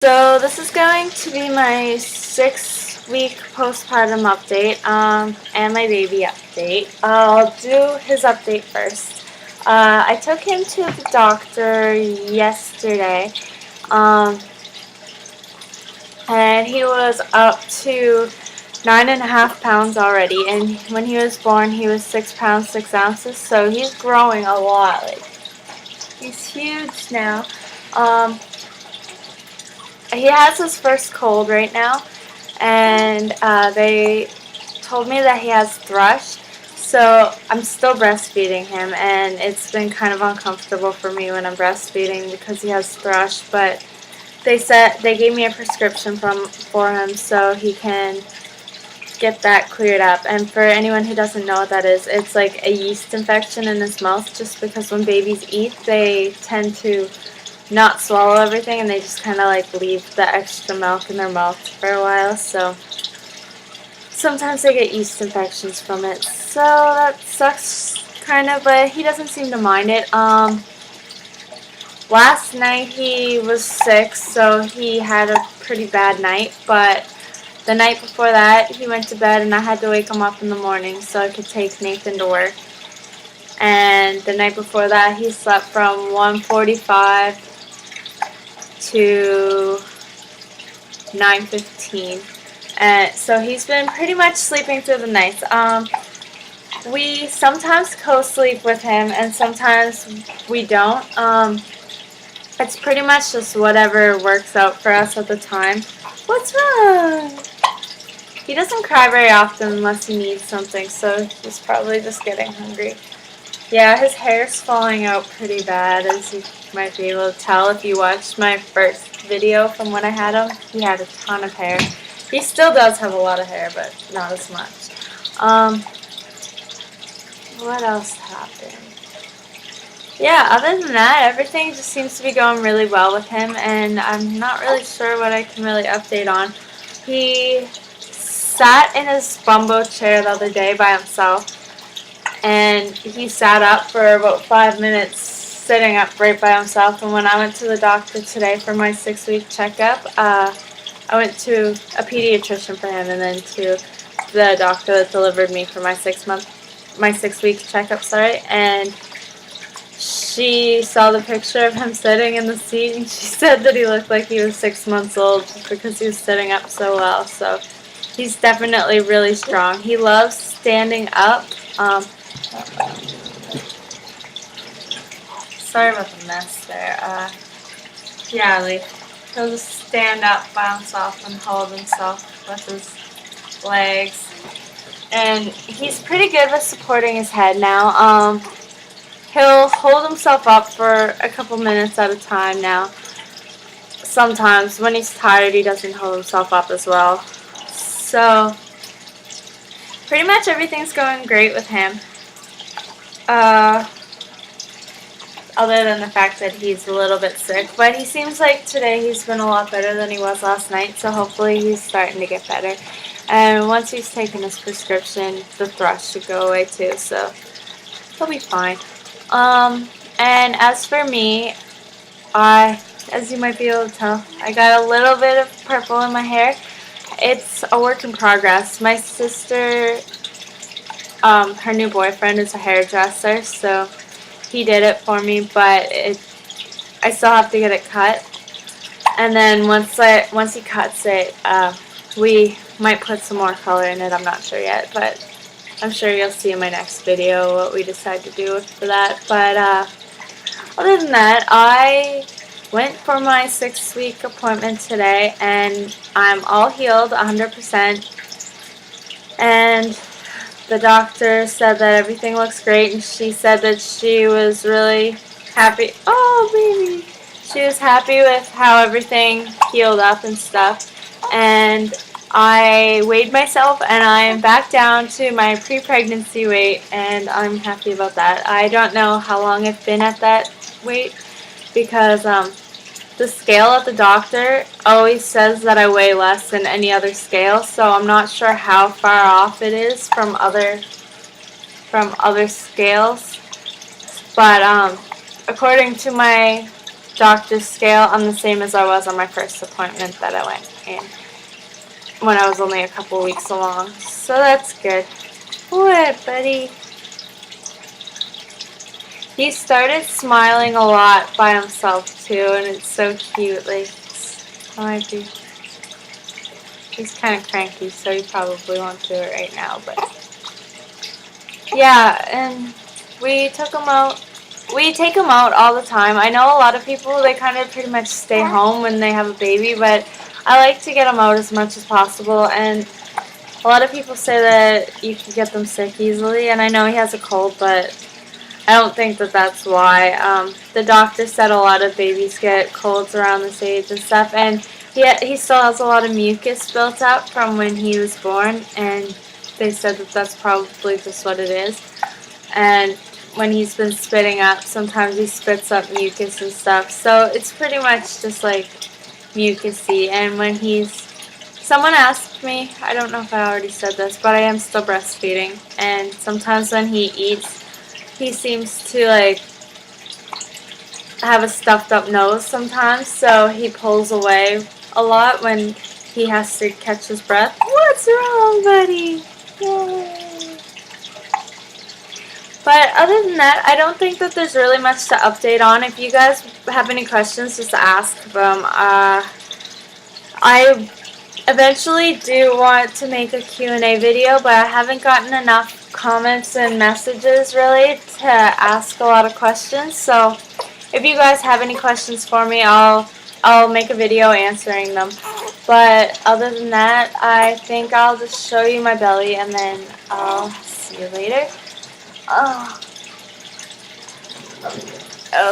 So this is going to be my 6-week postpartum update and my baby update. I'll do his update first. I took him to the doctor yesterday and he was up to 9.5 pounds already, and when he was born he was 6 pounds 6 ounces, so he's growing a lot. Like, he's huge now. He has his first cold right now, and they told me that he has thrush, so I'm still breastfeeding him, and it's been kind of uncomfortable for me when I'm breastfeeding because he has thrush, but they gave me a prescription for him so he can get that cleared up. And for anyone who doesn't know what that is, it's like a yeast infection in his mouth, just because when babies eat they tend to not swallow everything and they just kind of like leave the extra milk in their mouth for a while, so sometimes they get yeast infections from it, so that sucks kind of, but he doesn't seem to mind it. Last night he was sick, so he had a pretty bad night, but the night before that he went to bed and I had to wake him up in the morning so I could take Nathan to work. And the night before that he slept from 1:45 to 9:15, and so he's been pretty much sleeping through the nights. We sometimes co-sleep with him and sometimes we don't. It's pretty much just whatever works out for us at the time. What's wrong? He doesn't cry very often unless he needs something, so he's probably just getting hungry. Yeah, his hair's falling out pretty bad, as you might be able to tell if you watched my first video from when I had him. He had a ton of hair. He still does have a lot of hair, but not as much. What else happened? Yeah, other than that, everything just seems to be going really well with him, and I'm not really sure what I can really update on. He sat in his bumbo chair the other day by himself, and he sat up for about 5 minutes, sitting up right by himself. And when I went to the doctor today for my 6-week checkup, I went to a pediatrician for him and then to the doctor that delivered me for my 6-week checkup, and she saw the picture of him sitting in the seat, and she said that he looked like he was 6 months old because he was sitting up so well. So he's definitely really strong. He loves standing up. Sorry about the mess there. Yeah, like, he'll just stand up by himself and hold himself with his legs. And he's pretty good with supporting his head now. He'll hold himself up for a couple minutes at a time now. Sometimes when he's tired he doesn't hold himself up as well. So pretty much everything's going great with him. Other than the fact that he's a little bit sick, but he seems like today he's been a lot better than he was last night, so hopefully he's starting to get better. And once he's taken his prescription, the thrush should go away too, so he'll be fine. And as for me, as you might be able to tell, I got a little bit of purple in my hair. It's a work in progress. My sister, her new boyfriend is a hairdresser, so he did it for me, but I still have to get it cut. And then once he cuts it, we might put some more color in it. I'm not sure yet, but I'm sure you'll see in my next video what we decide to do for that. But other than that, I went for my 6-week appointment today, and I'm all healed 100%. And the doctor said that everything looks great, and she said that she was really happy. Oh, baby! She was happy with how everything healed up and stuff. And I weighed myself, and I am back down to my pre-pregnancy weight, and I'm happy about that. I don't know how long I've been at that weight because the scale at the doctor always says that I weigh less than any other scale, so I'm not sure how far off it is from other scales. But according to my doctor's scale, I'm the same as I was on my first appointment that I went in when I was only a couple weeks along. So that's good. What, buddy? He started smiling a lot by himself too, and it's so cute. Like, he's kind of cranky, so he probably won't do it right now. But yeah, and we took him out. We take him out all the time. I know a lot of people, they kind of pretty much stay home when they have a baby, but I like to get him out as much as possible. And a lot of people say that you can get them sick easily, and I know he has a cold, but I don't think that that's why. The doctor said a lot of babies get colds around this age and stuff, and he still has a lot of mucus built up from when he was born, and they said that that's probably just what it is. And when he's been spitting up, sometimes he spits up mucus and stuff, so it's pretty much just like mucusy. And when someone asked me, I don't know if I already said this, but I am still breastfeeding, and sometimes when he eats, he seems to like have a stuffed up nose sometimes, so he pulls away a lot when he has to catch his breath. What's wrong, buddy? Yay. But other than that, I don't think that there's really much to update on. If you guys have any questions, just ask them. I eventually do want to make a Q&A video, but I haven't gotten enough comments and messages really to ask a lot of questions. So if you guys have any questions for me, I'll make a video answering them. But other than that, I think I'll just show you my belly and then I'll see you later. Oh.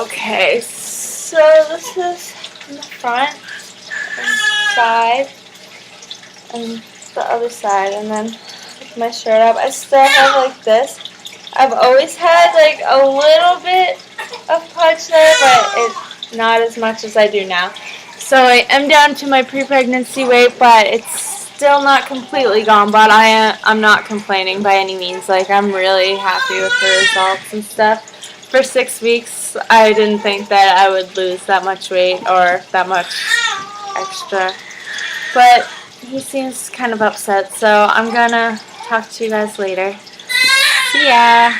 Okay, so this is in the front and side and the other side, and then with my shirt up, I still have like this. I've always had like a little bit of pudge there, but it's not as much as I do now. So I am down to my pre-pregnancy weight, but it's still not completely gone, but I'm not complaining by any means. Like, I'm really happy with the results and stuff. For 6 weeks, I didn't think that I would lose that much weight or that much extra. But he seems kind of upset, so I'm gonna talk to you guys later. See ya!